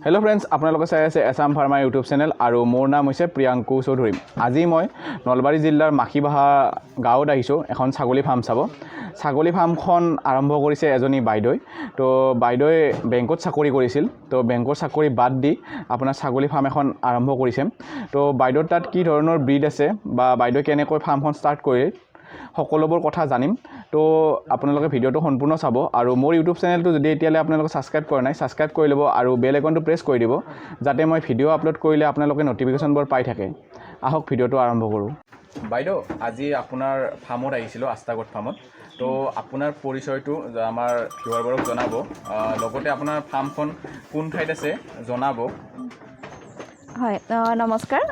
Hello friends आपलोक चाই আছে Assam farmer YouTube channel और मोर नाम है प्रियांकु चौधुरी। आज मैं नलबारी जिलार माखिबाहा गाँव एन छागली फार्म चाब। छागली फार्मखन आरम्भ करिছে एजनी बाइदई। तो बाइदई बेंकत चाकरी करिছিল, तो बेंकत चाकरी बाद दी आपनार छागली फार्म एखन आरम्भ करिছে। तो बाइदर तात कि धৰণৰ ब्रीड আছে बा बाइदई केनेকৈ फार्मखन स्टार्ट কৰিল সকলোবোৰ কথা জানিম। तो আপোনালোকে ভিডিঅ'টো সম্পূৰ্ণ চাব আৰু মোৰ ইউটিউব চেনেলটো যদি এতিয়ালৈ আপোনালোকে সাবস্ক্ৰাইব কৰা নাই সাবস্ক্ৰাইব কৰি ল'ব আৰু বেল আইকনটো প্ৰেছ কৰি দিব যাতে মই ভিডিঅ' আপলোড কৰিলে আপোনালোকে নটিফিকেশ্যনবোৰ পাই থাকে। আহক ভিডিঅ'টো আৰম্ভ কৰোঁ। বাইদেউ আজি আপোনাৰ ফাৰ্মত আহিছিলোঁ, আস্থা গোট ফাৰ্মত। তো আপোনাৰ পৰিচয়টো আমাৰ ভিউৱাৰবোৰক জনাব, লগতে আপোনাৰ ফাৰ্মখন কোন ঠাইত আছে জনাব। হয় নমস্কাৰ,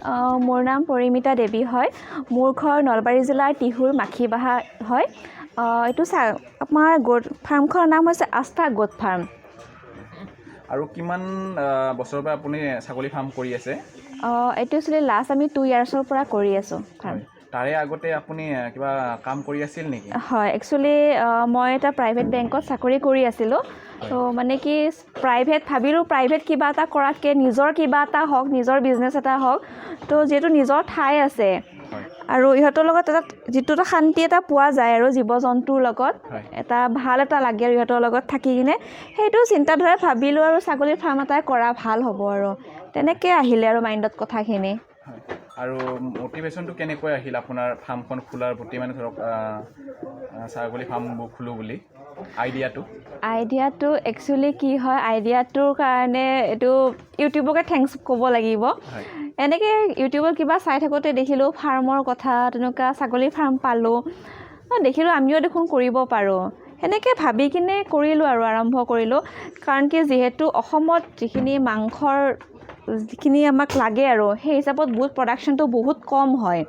মোৰ নাম পৰিমিতা দেৱী হয়। মোৰ ঘৰ নলবাৰী জিলাৰ টিহুৰ মাখিবাহা হয়। এইটো আমাৰ গোট ফাৰ্মখনৰ নাম হৈছে আস্থা গোট ফাৰ্ম। আৰু কিমান বছৰৰ পৰা আপুনি ছাগলী ফাৰ্ম কৰি আছে? এইটো একচুৱেলি লাষ্ট আমি 2 ইয়াৰ্ছৰ পৰা কৰি আছোঁ ফাৰ্ম। তাৰে আগতে আপুনি কিবা কাম কৰি আছিল নেকি? হয়, একচুৱেলি মই এটা প্ৰাইভেট বেংকত চাকৰি কৰি আছিলোঁ। তো মানে কি প্ৰাইভেট ভাবিলোঁ প্ৰাইভেট কিবা এটা কৰাতকৈ নিজৰ কিবা এটা হওক, নিজৰ বিজনেছ এটা হওক। তো যিহেতু নিজৰ ঠাই আছে আৰু ইহঁতৰ লগত এটা যিটো এটা শান্তি এটা পোৱা যায় আৰু জীৱ জন্তুৰ লগত এটা ভাল এটা লাগে আৰু ইহঁতৰ লগত থাকি কিনে সেইটো চিন্তাধাৰা ভাবিলোঁ আৰু ছাগলীৰ ফাৰ্ম এটাই কৰা ভাল হ'ব আৰু তেনেকৈ আহিলে আৰু মাইণ্ডত কথাখিনি। আৰু মটিভেশ্যনটো কেনেকৈ আহিল আপোনাৰ ফাৰ্মখন খোলাৰ প্ৰতি, মানে ধৰক ছাগলী ফাৰ্মবোৰ খোলোঁ বুলি আইডিয়াটো একচুৱেলি কি হয়, আইডিয়াটোৰ কাৰণে এইটো ইউটিউবকে থেংকছ ক'ব লাগিব। এনেকৈ ইউটিউবত কিবা চাই থাকোঁতে দেখিলোঁ ফাৰ্মৰ কথা, তেনেকুৱা ছাগলী ফাৰ্ম পালোঁ, দেখিলোঁ আমিও দেখোন কৰিব পাৰোঁ। সেনেকৈ ভাবি কিনে কৰিলোঁ আৰু আৰম্ভ কৰিলোঁ। কাৰণ কি যিহেতু অসমত যিখিনি মাংসৰ যিখিনি আমাক লাগে আৰু সেই হিচাপত বহুত প্ৰডাকশ্যনটো বহুত কম হয়।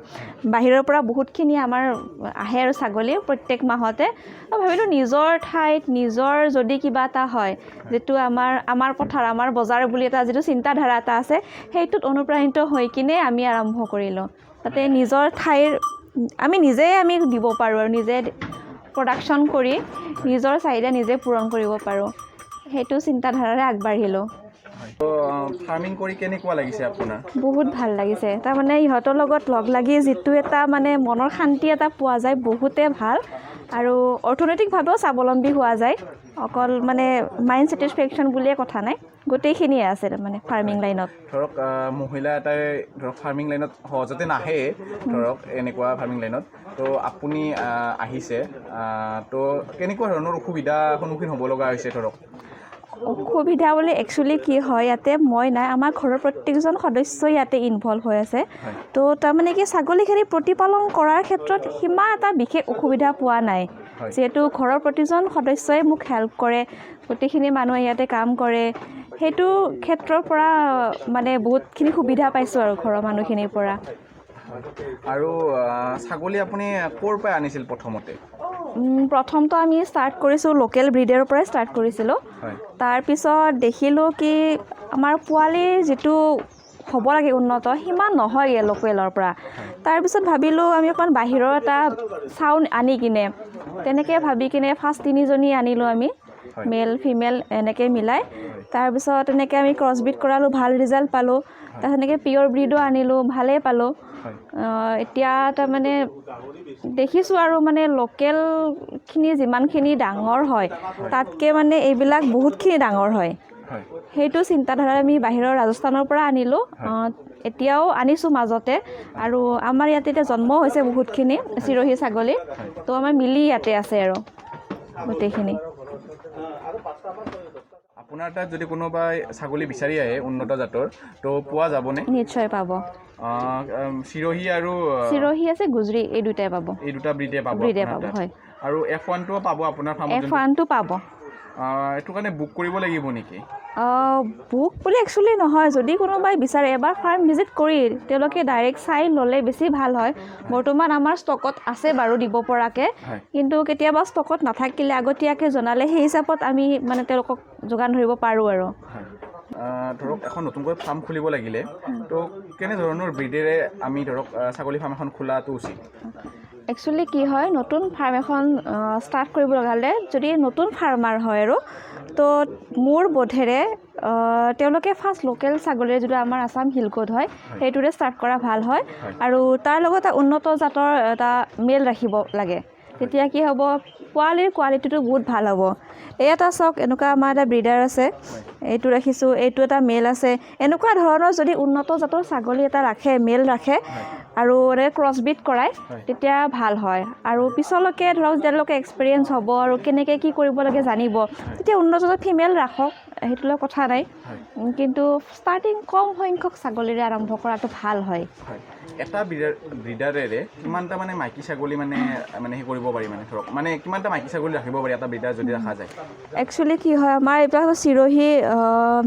বাহিৰৰ পৰা বহুতখিনি আমাৰ আহে আৰু ছাগলী প্ৰত্যেক মাহতে। ভাবিলোঁ নিজৰ ঠাইত নিজৰ যদি কিবা এটা হয়, যিটো আমাৰ পথাৰ আমাৰ বজাৰ বুলি এটা যিটো চিন্তাধাৰা এটা আছে, সেইটোত অনুপ্ৰাণিত হৈ কিনে আমি আৰম্ভ কৰিলোঁ। তাতে নিজৰ ঠাইৰ আমি দিব পাৰোঁ আৰু নিজে প্ৰডাকশ্যন কৰি নিজৰ চাহিদা নিজে পূৰণ কৰিব পাৰোঁ, সেইটো চিন্তাধাৰাৰে আগবাঢ়িলোঁ। ফাৰ্মিং কৰি কেনেকুৱা লাগিছে আপোনাৰ? বহুত ভাল লাগিছে। তাৰমানে ইহঁতৰ লগত লগ লাগি যিটো এটা মানে মনৰ শান্তি এটা পোৱা যায় বহুতে ভাল, আৰু অৰ্থনৈতিকভাৱেও স্বাৱলম্বী হোৱা যায়। অকল মানে মাইণ্ড ছেটিছফেকশ্যন বুলিয়ে কথা নাই, গোটেইখিনিয়ে আছে মানে ফাৰ্মিং লাইনত। ধৰক মহিলা এটাই ধৰক ফাৰ্মিং লাইনত সহজতে নাহে, ধৰক এনেকুৱা ফাৰ্মিং লাইনত। তো আপুনি আহিছে, তো কেনেকুৱা ধৰণৰ অসুবিধাৰ সন্মুখীন হ'ব লগা হৈছে? ধৰক অসুবিধা বুলি একচুৱেলি কি হয়, ইয়াতে মই নাই, আমাৰ ঘৰৰ প্ৰত্যেকজন সদস্যই ইয়াতে ইনভলভ হৈ আছে। তো তাৰমানে কি ছাগলীখিনি প্ৰতিপালন কৰাৰ ক্ষেত্ৰত সিমান এটা বিশেষ অসুবিধা পোৱা নাই, যিহেতু ঘৰৰ প্ৰতিজন সদস্যই মোক হেল্প কৰে, গোটেইখিনি মানুহে ইয়াতে কাম কৰে। সেইটো ক্ষেত্ৰৰ পৰা মানে বহুতখিনি সুবিধা পাইছোঁ আৰু ঘৰৰ মানুহখিনিৰ পৰা। আৰু ছাগলী আপুনি ক'ৰ পৰা আনিছিল প্ৰথমতে? প্ৰথমটো আমি ষ্টাৰ্ট কৰিছোঁ লোকেল ব্ৰিডৰ পৰাই ষ্টাৰ্ট কৰিছিলোঁ। তাৰপিছত দেখিলোঁ কি আমাৰ পোৱালিৰ যিটো হ'ব লাগে উন্নত সিমান নহয়গৈ লোকেলৰ পৰা। তাৰপিছত ভাবিলোঁ আমি অকণ বাহিৰৰ এটা চাউণ্ড আনি কিনে, তেনেকৈ ভাবি কিনে ফাৰ্ষ্ট 3জনী আনিলোঁ আমি, মেল ফিমেল এনেকৈ মিলাই। তাৰপিছত এনেকৈ আমি ক্ৰছ ব্ৰিড কৰালোঁ, ভাল ৰিজাল্ট পালোঁ। তাৰপিছত এনেকৈ পিয়'ৰ ব্ৰিডো আনিলোঁ, ভালেই পালোঁ। এতিয়া তাৰমানে দেখিছোঁ আৰু মানে লোকেলখিনি যিমানখিনি ডাঙৰ হয় তাতকৈ মানে এইবিলাক বহুতখিনি ডাঙৰ হয়। সেইটো চিন্তাধাৰা আমি বাহিৰৰ ৰাজস্থানৰ পৰা আনিলোঁ, এতিয়াও আনিছোঁ মাজতে। আৰু আমাৰ ইয়াতে এতিয়া জন্ম হৈছে বহুতখিনি চিৰহী ছাগলী, তো আমাৰ মিলি ইয়াতে আছে আৰু গোটেইখিনি। আপোনাৰ তাত যদি কোনোবাই ছাগলী বিচাৰি আহে উন্নত জাতৰ, তো পোৱা যাবনে? নিশ্চয় পাব। চিৰহী আৰু চিৰহী আছে, গুজৰি, এই দুটাই পাব। এই দুটা ব্ৰিডে পাব, হয়। আৰু F1টো পাব আপোনাৰ ফাৰ্মত? F1টো পাব। এইটো কাৰণে বুক কৰিব লাগিব নেকি? বুক বুলি একচুৱেলি নহয়, যদি কোনোবাই বিচাৰে এবাৰ ফাৰ্ম ভিজিট কৰি তেওঁলোকে ডাইৰেক্ট চাই ল'লে বেছি ভাল হয়। বৰ্তমান আমাৰ ষ্টকত আছে বাৰু দিব পৰাকৈ, কিন্তু কেতিয়াবা ষ্টকত নাথাকিলে আগতীয়াকৈ জনালে সেই হিচাপত আমি মানে তেওঁলোকক যোগান ধৰিব পাৰোঁ আৰু। ধৰক এখন নতুনকৈ ফাৰ্ম খুলিব লাগিলে তো কেনেধৰণৰ ব্ৰিডেৰে আমি ধৰক ছাগলী ফাৰ্ম এখন খোলাটো উচিত? একচুৱেলি কি হয়, নতুন ফাৰ্ম এখন ষ্টাৰ্ট কৰিব লগা হ'লে যদি নতুন ফাৰ্মাৰ হয় আৰু তো মোৰ বোধেৰে তেওঁলোকে ফাৰ্ষ্ট লোকেল ছাগলীৰ যিটো আমাৰ আছাম হিলকোড হয় সেইটোৰে ষ্টাৰ্ট কৰা ভাল হয় আৰু তাৰ লগত এটা উন্নত জাতৰ এটা মেল ৰাখিব লাগে তেতিয়া কি হ'ব পোৱালিৰ কোৱালিটিটো বহুত ভাল হ'ব এই এটা চাওক এনেকুৱা আমাৰ এটা ব্ৰিডাৰ আছে এইটো ৰাখিছোঁ এইটো এটা মেল আছে এনেকুৱা ধৰণৰ যদি উন্নত জাতৰ ছাগলী এটা ৰাখে মেল ৰাখে আৰু ক্ৰছবিট কৰায় তেতিয়া ভাল হয় আৰু পিছলৈকে ধৰক যেতিয়ালৈকে এক্সপিৰিয়েঞ্চ হ'ব আৰু কেনেকৈ কি কৰিব লাগে জানিব তেতিয়া উন্নত জাতৰ ফিমেল ৰাখক সেইটোলৈ কথা নাই কিন্তু ষ্টাৰ্টিং কম সংখ্যক ছাগলীৰে আৰম্ভ কৰাটো ভাল হয় এটা ব্ৰিডাৰেৰে কিমানটা মানে মাইকী ছাগলী মানে সেই কৰিব পাৰি মানে ধৰক মানে কিমানটা মাইকী ছাগলী ৰাখিব পাৰি এটা ব্ৰিডাৰ যদি ৰখা যায় একচুৱেলি কি হয় আমাৰ এইবিলাক চিৰহী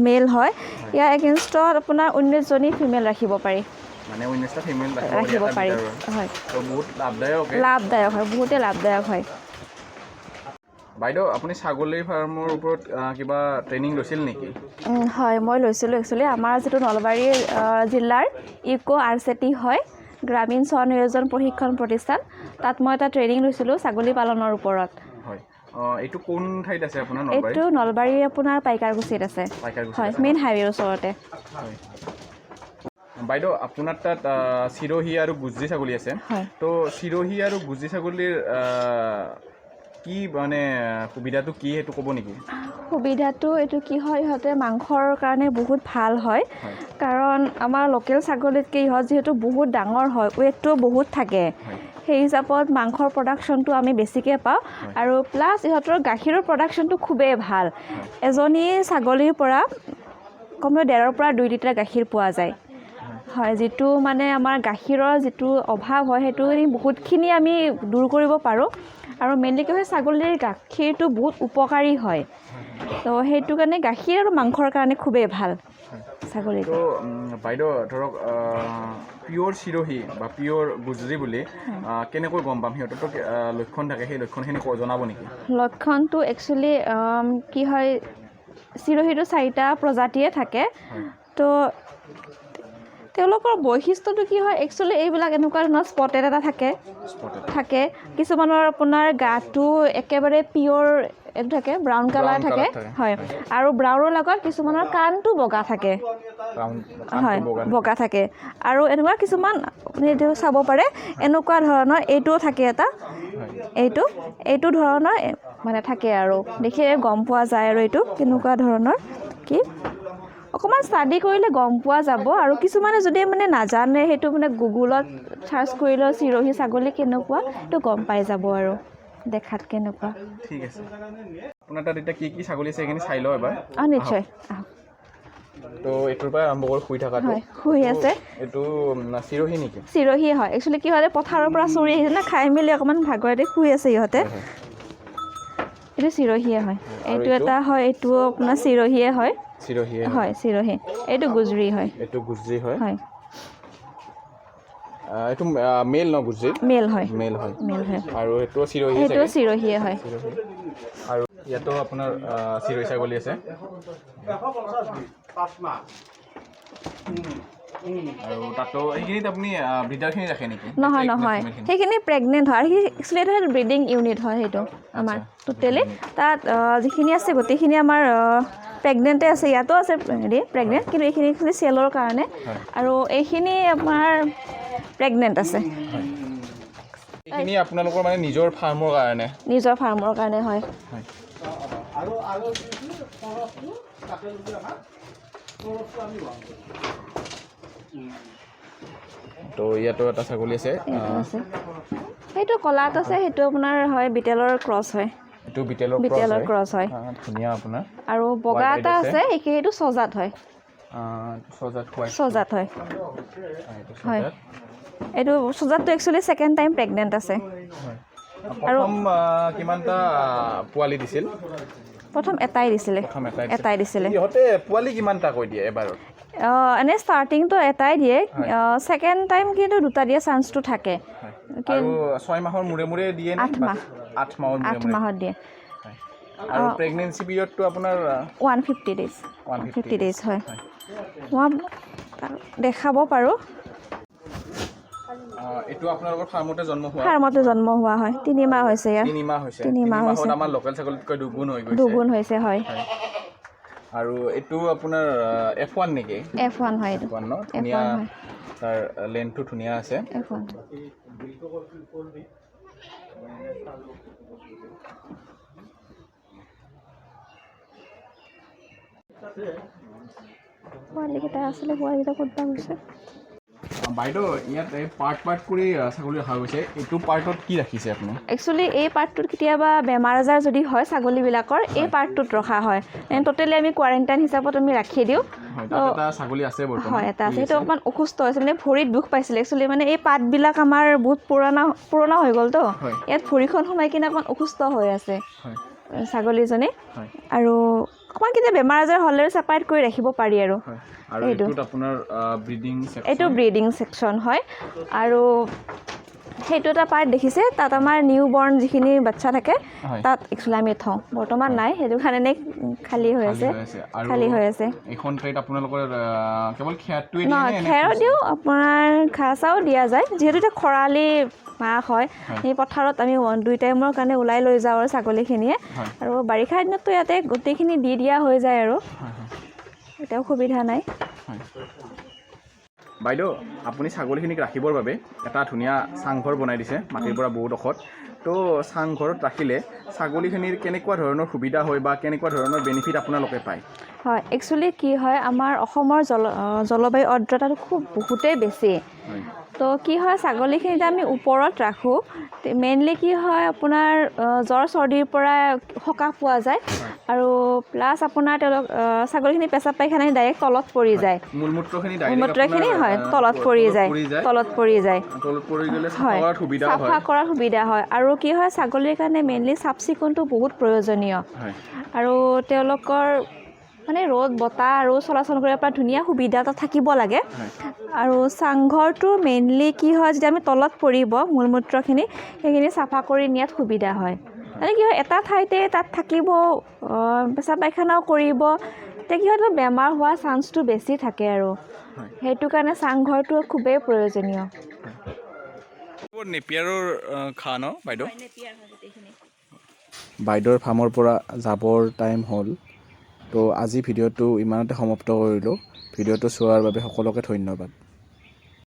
মেল হয় ইয়াৰ এগেইনষ্টত আপোনাৰ 19জনী ফিমেল ৰাখিব পাৰি মানে 19টা ফিমেল ৰাখিব পাৰি হয় তো বহুত লাভদায়ক হয় বহুতে লাভদায়ক হয় বাইদেউ আপুনি ছাগলীৰ ফাৰ্মৰ ওপৰত কিবা ট্ৰেইনিং লৈছিল নেকি হয় মই লৈছিলোঁ একচুৱেলি আমাৰ যিটো নলবাৰী জিলাৰ ইকো আৰচেটি হয় গ্ৰামীণ স্বনিয়োজন প্ৰশিক্ষণ প্ৰতিষ্ঠান তাত মই এটা ট্ৰেইনিং লৈছিলোঁ ছাগলী পালনৰ ওপৰত হয় এইটো কোন ঠাইত আছে আপোনাৰ এইটো নলবাৰী আপোনাৰ পাইকাৰকুছিত আছে হয় মেইন হাইৱেৰ ওচৰতে বাইদেউ আপোনাৰ তাত চিৰহী আৰু গুজৰি ছাগলী আছে তো চিৰহী আৰু গুজৰি ছাগলীৰ কি মানে সুবিধাটো কি সেইটো ক'ব নেকি সুবিধাটো এইটো কি হয় ইহঁতে মাংসৰ কাৰণে বহুত ভাল হয় কাৰণ আমাৰ লোকেল ছাগলীতকৈ ইহঁত যিহেতু বহুত ডাঙৰ হয় ৱেটটো বহুত থাকে সেই হিচাপত মাংসৰ প্ৰডাকশ্যনটো আমি বেছিকৈ পাওঁ আৰু প্লাছ ইহঁতৰ গাখীৰৰ প্ৰডাকশ্যনটো খুবেই ভাল এজনী ছাগলীৰ পৰা কমেও 1.5 পৰা 2 লিটাৰ গাখীৰ পোৱা যায় হয় যিটো মানে আমাৰ গাখীৰৰ যিটো অভাৱ হয় সেইটো বহুতখিনি আমি দূৰ কৰিব পাৰোঁ আৰু মেইনলি কি হয় ছাগলীৰ গাখীৰটো বহুত উপকাৰী হয় তো সেইটো কাৰণে গাখীৰ আৰু মাংসৰ কাৰণে খুবেই ভাল ছাগলীটো তো বাইদেউ ধৰক পিয়'ৰ চিৰহী বা পিয়'ৰ গুজৰি বুলি কেনেকৈ গম পাম সিহঁতৰতো লক্ষণ থাকে সেই লক্ষণখিনি জনাব নেকি লক্ষণটো একচুৱেলি কি হয় চিৰহীটো 4টা প্ৰজাতিয়ে থাকে তো তেওঁলোকৰ বৈশিষ্ট্যটো কি হয় একচুৱেলি এইবিলাক এনেকুৱা ধৰণৰ স্পটেড এটা থাকে কিছুমানৰ আপোনাৰ গাটো একেবাৰে পিয়'ৰ এইটো থাকে ব্ৰাউন কালাৰ থাকে হয় আৰু ব্ৰাউনৰ লগত কিছুমানৰ কাণটো বগা থাকে হয় বগা থাকে আৰু এনেকুৱা কিছুমান আপুনি এইটো চাব পাৰে এনেকুৱা ধৰণৰ এইটোও থাকে এটা এইটো ধৰণৰ মানে থাকে আৰু দেখিয়ে গম পোৱা যায় আৰু এইটো কেনেকুৱা ধৰণৰ কি অকণমান ষ্টাডি কৰিলে গম পোৱা যাব আৰু কিছুমানে যদি মানে নাজানে সেইটো মানে গুগলত চাৰ্চ কৰিলে চিৰহী ছাগলী কেনেকুৱা সেইটো গম পাই যাব আৰু দেখাত কেনেকুৱা ঠিক আছে আপোনাৰ তাত এতিয়া কি ছাগলী আছে সেইখিনি চাই লওঁ এবাৰ নিশ্চয় তো এইটোৰ পৰা আৰম্ভ কৰি শুই থকাটো হয় শুই আছে এইটো চিৰহী নেকি চিৰহী হয় একচুৱেলি কি হয় পথাৰৰ পৰা চৰি আহিছে না খাই মেলি অকণমান ভাগৰতে শুই আছে ইহঁতে এইটো চিৰহীয়ে হয় এইটো এটা হয় এইটো আপোনাৰ চিৰহীয়ে হয় চিৰহী এইটো গুজৰি হয় এইটো মেল ন গুজৰি মেল হয় আৰু এইটো চিৰহীয়ে হয় আৰু ইয়াতো আপোনাৰ চিৰহী ছাগলী আছে আৰু তাতো এইখিনিত আপুনি ব্ৰিডাৰখিনি ৰাখে নেকি নহয় সেইখিনি প্ৰেগনেণ্ট হয় একচুৱেলি এইটো ব্ৰিডিং ইউনিট হয় সেইটো আমাৰ টোটেলি তাত যিখিনি আছে গোটেইখিনি আমাৰ প্ৰেগনেণ্টে আছে ইয়াতো আছে প্ৰেগনেণ্ট কিন্তু এইখিনি একচুৱেলি চেলৰ কাৰণে আৰু এইখিনি আমাৰ প্ৰেগনেণ্ট আছে এইখিনি আপোনালোকৰ মানে নিজৰ ফাৰ্মৰ কাৰণে হয় তো ইয়াতো এটা ছাগলী আছে সেইটো কলাত আছে সেইটো আপোনাৰ হয় বিটেলৰ ক্ৰছ হয় এইটো বিটেলৰ ক্ৰছ হয় ধুনীয়া আপোনাৰ আৰু বগা এটা আছে সেইটো ছজাত হয় হয় এইটো ছজাতটো একচুৱেলি ছেকেণ্ড টাইম প্ৰেগনেণ্ট আছে আৰু কিমানটা পোৱালি দিছিল প্ৰথম এটাই দিছিলে ইহঁতে পোৱালি কিমানটা কৈ দিয়ে এবাৰত এনেই ষ্টাৰ্টিংটো এটাই দিয়ে ছেকেণ্ড টাইম কিন্তু 2টা দিয়া চান্সটো থাকে আৰু 6 মাহৰ মূৰে দিয়ে 8 মাহত দিয়ে আৰু প্ৰেগনেন্সি পিৰিয়ডটো আপোনাৰ 150 ডেজ হয় মই দেখাব পাৰোঁ এইটো আপোনালোকৰ ফাৰ্মতে জন্ম হোৱা হয় 3 মাহ হৈছে ইয়াৰ 3 মাহ হৈছে আমাৰ লোকেল ছাগলীতকৈ দুগুণ হৈছে হয় আৰু এইটো আপোনাৰ F1 নেকি? F1 হয় এইটো। F1 ন ধুনীয়া F1 হয়। তাৰ লেন্থটো ধুনীয়া আছে। F1 পোৱালিকেইটা আছিলে, পোৱালিকেইটা ক'ত বা গৈছে? বাইদেউ ইয়াত পাৰ্ট কৰি ছাগলী ৰখা গৈছে, এইটো পাৰ্টত কি ৰাখিছে আপুনি? একচুৱেলি এই পাৰ্টটোত কেতিয়াবা বেমাৰ আজাৰ যদি হয় ছাগলীবিলাকৰ এই পাৰ্টটোত ৰখা হয়। টোটেলি আমি কোৱাৰেণ্টাইন হিচাপত আমি ৰাখি দিওঁ। এটা ছাগলী আছে বৰ্তমান। হয়, এটা আছে। সেইটো অকণমান অসুস্থ হৈছে, মানে ভৰিত দুখ পাইছিলে। একচুৱেলি মানে এই পাতবিলাক আমাৰ বহুত পুৰণা হৈ গ'লতো, ইয়াত ভৰিখন সোমাই কিনে অকণমান অসুস্থ হৈ আছে ছাগলীজনী। আৰু অকণমান কেতিয়া বেমাৰ আজাৰ হ'লে ছেপাৰেট কৰি ৰাখিব পাৰি আৰু। এইটো আপোনাৰ ব্ৰিডিং ছেকশ্যন। এইটো ব্ৰিডিং ছেকশ্যন হয়। আৰু সেইটো এটা পাৰ্ট দেখিছে, তাত আমাৰ নিউ বৰ্ণ যিখিনি বাচ্চা থাকে তাত একচুৱেলি আমি থওঁ। বৰ্তমান নাই, সেইটো কাৰণে খালী হৈ আছে। এইখন ঠাইত আপোনালোকৰ কেৱল খেৰটোৱে নহয়, খেৰ দিওঁ, আপোনাৰ ঘাঁহ চাহো দিয়া যায়। যিহেতু এতিয়া খৰালি মাহ হয়, সেই পথাৰত আমি 2 টাইমৰ কাৰণে ওলাই লৈ যাওঁ আৰু ছাগলীখিনিয়ে। আৰু বাৰিষা দিনততো ইয়াতে গোটেইখিনি দি দিয়া হৈ যায় আৰু এতিয়া অসুবিধা নাই। বাইদেউ আপুনি ছাগলীখিনিক ৰাখিবৰ বাবে এটা ধুনীয়া চাংঘৰ বনাই দিছে মাটিৰ পৰা বহুত ওখত। তো চাংঘৰত ৰাখিলে ছাগলীখিনিৰ কেনেকুৱা ধৰণৰ সুবিধা হয় বা কেনেকুৱা ধৰণৰ বেনিফিট আপোনালোকে পায়? হয়, একচুৱেলি কি হয়, আমাৰ অসমৰ জলবায়ু আৰ্দ্ৰতাটো বহুতেই বেছি। তো কি হয়, ছাগলীখিনি আমি ওপৰত ৰাখোঁ, মেইনলি কি হয় আপোনাৰ জ্বৰ চৰ্দিৰ পৰা সকাহ পোৱা যায়। আৰু প্লাছ আপোনাৰ ছাগলীখিনি পেচাব পায়খানা ডাইৰেক্ট তলত পৰি যায়। মূলমূত্ৰখিনি হয় তলত পৰি যায়। চাফা কৰাৰ সুবিধা হয়। আৰু কি হয়, ছাগলীৰ কাৰণে মেইনলি চাফ চিকুণটো বহুত প্ৰয়োজনীয়। আৰু তেওঁলোকৰ মানে ৰ'দ বতাহ আৰু চলাচল কৰিব পৰা ধুনীয়া সুবিধা এটা থাকিব লাগে। আৰু চাংঘৰটো মেইনলি কি হয়, যেতিয়া আমি তলত পৰিব মূলমূত্ৰখিনি, সেইখিনি চাফা কৰি নিয়াত সুবিধা হয়। মানে কি হয়, এটা ঠাইতে তাত থাকিব, পেচাব পায়খানাও কৰিব, তেতিয়া কি হয় বেমাৰ হোৱাৰ চান্সটো বেছি থাকে। আৰু সেইটো কাৰণে চাংঘৰটো খুবেই প্ৰয়োজনীয়। নেপিয়াৰৰ ঘাঁহ ন বাইদেউ? বাইদেউৰ ফাৰ্মৰ পৰা যাবৰ টাইম হ'ল। তো আজি ভিডিঅ'টো ইমানতে সমাপ্ত কৰিলোঁ। ভিডিঅ'টো চোৱাৰ বাবে সকলোকে ধন্যবাদ।